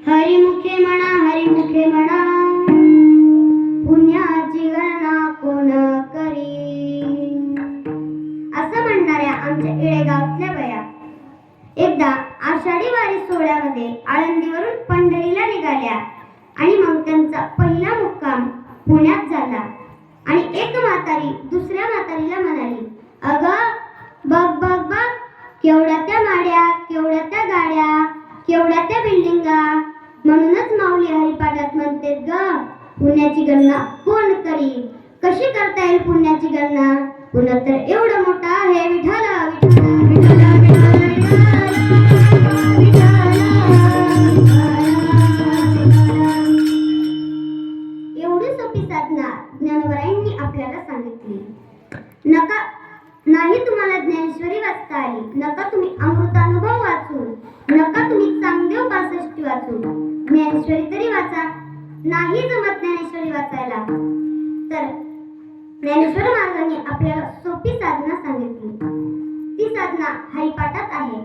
हरिमुखे म्हणा पुण्याची गणना कोण करी. असं म्हणणाऱ्या आमच्या येळेगावातल्या बाया एकदा आषाढी वारी सोहळ्यामध्ये आळंदीवरून पंढरीला निघाल्या आणि मग त्यांचा पहिला मुक्काम पुण्यात झाला. आणि एक म्हातारी दुसऱ्या म्हातारीला म्हणाली, अगं बघ बघ बघ, केवढ्या त्या माड्या, केवढ्या त्या गाड्या, केवढ्या त्या बिल्डिंगा. म्हणूनच माऊली हरिपाठात म्हणते ग, पुण्याची गणना कोण करी. कशी करता येईल पुण्याची गणना? पुन्हा तर एवढं मोठं आहे. विठाला विठाला विठाला एवढी सोपी साधना ज्ञानोबरायांनी आपल्याला सांगितली. नका नाही तुम्हाला ज्ञानेश्वरी वाचता आली, नका तुम्ही अमृतानुभव वाचू, नका तुम्ही चांगदेव 65 वाचू, ज्ञानेश्वरी तरी वाचा. नाही जमत ज्ञानेश्वरी वाचायला तर ज्ञानेश्वर महाराजांनी आपल्याला सोपी साधना सांगितली. ती साधना हरिपाठात आहे.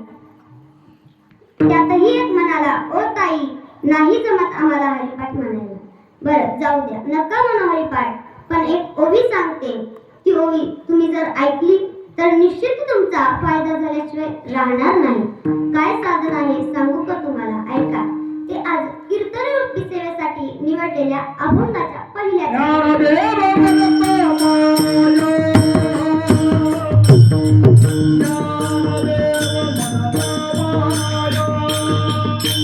त्यातही एक म्हणाला, ओ ताई, नाही जमत आम्हाला हरिपाठ म्हणायला. बरं जाऊ द्या, नका म्हणू हरिपाठ, पण एक ओवी सांगते. ती ओवी तुम्ही जर ऐकली तर निश्चित तुमचा फायदा झाल्याशिवाय राहणार नाही. काय साधन आहे सांगू का तुम्हाला? ऐका. ते आज कीर्तन रूपी सेवेसाठी निवडलेल्या अभंगाच्या पहिल्या